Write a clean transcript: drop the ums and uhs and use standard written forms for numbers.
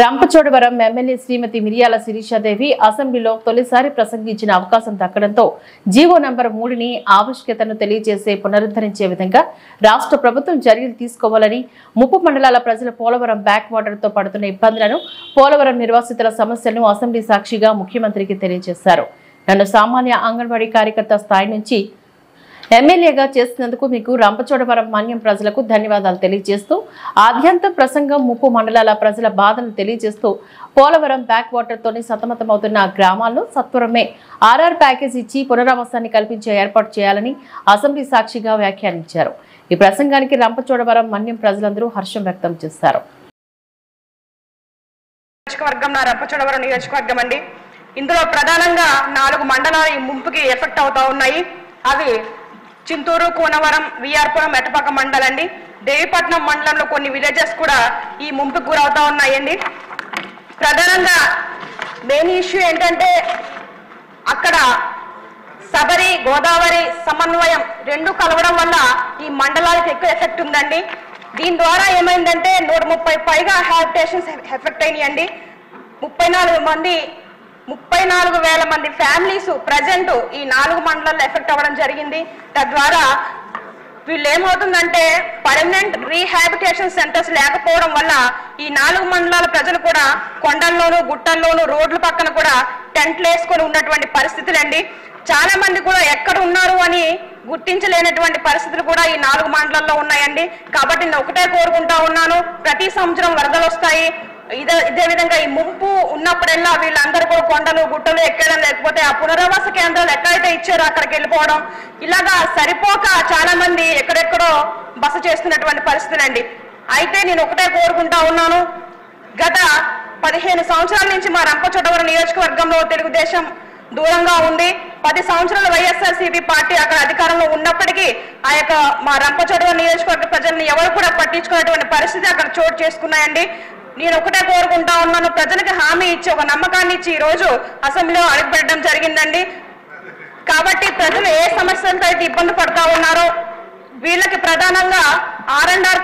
Rampachodavaram MLA శ్రీమతి మిరియాల శిరీషాదేవి అసెంబ్లీలో తొలిసారి ప్రసంగించిన అవకాశం దక్కడంతో జీవో నంబర్ 3ని ఆవశ్యకతను తెలియజేసే పునరుద్ధరించే విధంగా రాష్ట్ర ప్రభుత్వం చర్యలు తీసుకోవాలని ముప్పు మండలాల ప్రజల పోలవరం బ్యాక్ వాటర్ తో పడుతున్న ఇబ్బందులను పోలవరం నిర్వాసితుల సమస్యలను అసెంబ్లీ సాక్షిగా ముఖ్యమంత్రికి తెలియజేశారు. నన్ను సామాన్య అంగన్వాడీ కార్యకర్త స్థాయి నుంచి ఎమ్మెల్యేగా చేసినందుకు మీకు రంపచోడవరం మన్యం ప్రజలకు ధన్యవాదాలు తెలియజేస్తూ ఆద్యంత ప్రసంగం ముప్పు మండలాల ప్రజల బాధలు తెలియజేస్తూ పోలవరం బ్యాక్ వాటర్ తోని సతమతమవుతున్న గ్రామాల్లో సత్వరమే ఆర్ఆర్ ప్యాకేజ్ ఇచ్చి పునరావాసాన్ని కల్పించే ఏర్పాటు చేయాలని అసెంబ్లీ సాక్షిగా వ్యాఖ్యానించారు. ఈ ప్రసంగానికి రంపచోడవరం మన్యం ప్రజలందరూ హర్షం వ్యక్తం చేశారు. ఇందులో ప్రధానంగా 4 మండలాలు ఈ ముంపుకి ఎఫెక్ట్ అవుతా ఉన్నాయి. అవి చింతూరు, కోనవరం, విఆర్పురం, మెట్టపాక మండలండి. దేవిపట్నం మండలంలో కొన్ని విలేజెస్ కూడా ఈ ముంపుకు గురవుతా ఉన్నాయండి. ప్రధానంగా మెయిన్ ఇష్యూ ఏంటంటే అక్కడ సబరి, గోదావరి సమన్వయం 2 కలవడం వల్ల ఈ మండలాలకు ఎక్కువ ఎఫెక్ట్ ఉందండి. దీని ద్వారా ఏమైందంటే 130 పైగా హ్యాబిటేషన్స్ ఎఫెక్ట్ అయినాయండి. 34,000 మంది ఫ్యామిలీస్ ప్రజెంట్ ఈ 4 మండలాల్లో ఎఫెక్ట్ అవ్వడం జరిగింది. తద్వారా వీళ్ళు ఏమవుతుందంటే పర్మనెంట్ రీహాబిటేషన్ సెంటర్స్ లేకపోవడం వల్ల ఈ 4 మండలాల ప్రజలు కూడా కొండల్లోనూ, గుట్టల్లోనూ, రోడ్ల పక్కన కూడా టెంట్లు వేసుకొని ఉన్నటువంటి పరిస్థితులండి. చాలా మంది కూడా ఎక్కడ ఉన్నారు అని గుర్తించలేనటువంటి పరిస్థితులు కూడా ఈ 4 మండలాల్లో ఉన్నాయండి. కాబట్టి నేను ఒకటే కోరుకుంటా ఉన్నాను, ప్రతి సంవత్సరం వరదలు వస్తాయి. ఇదే విధంగా ఈ ముంపు ఉన్నప్పుడల్లా వీళ్ళందరూ కూడా కొండలు, గుట్టలు ఎక్కడం, లేకపోతే ఆ పునరావాస కేంద్రాలు ఎక్కడైతే ఇచ్చారో అక్కడికి వెళ్ళిపోవడం, ఇలాగా సరిపోక చాలా మంది ఎక్కడెక్కడో బస చేస్తున్నటువంటి పరిస్థితులండి. అయితే నేను ఒకటే కోరుకుంటా ఉన్నాను, గత 15 సంవత్సరాల నుంచి మా రంపచోడవరం నియోజకవర్గంలో తెలుగుదేశం దూరంగా ఉంది. 10 సంవత్సరాల వైఎస్ఆర్సీపీ పార్టీ అక్కడ అధికారంలో ఉన్నప్పటికీ ఆ యొక్క మా రంపచోడవరం నియోజకవర్గ ప్రజల్ని ఎవరు కూడా పట్టించుకున్నటువంటి పరిస్థితి అక్కడ చోటు చేసుకున్నాయండి. నేను ఒకటే కోరుకుంటా ఉన్నాను, ప్రజలకు హామీ ఇచ్చి ఒక నమ్మకాన్ని ఇచ్చి ఈ రోజు అసెంబ్లీలో అడుగుపెట్టడం జరిగిందండి. కాబట్టి ప్రజలు ఏ సమస్యలతో అయితే ఇబ్బంది పడతా ఉన్నారో వీళ్ళకి ప్రధానంగా R&R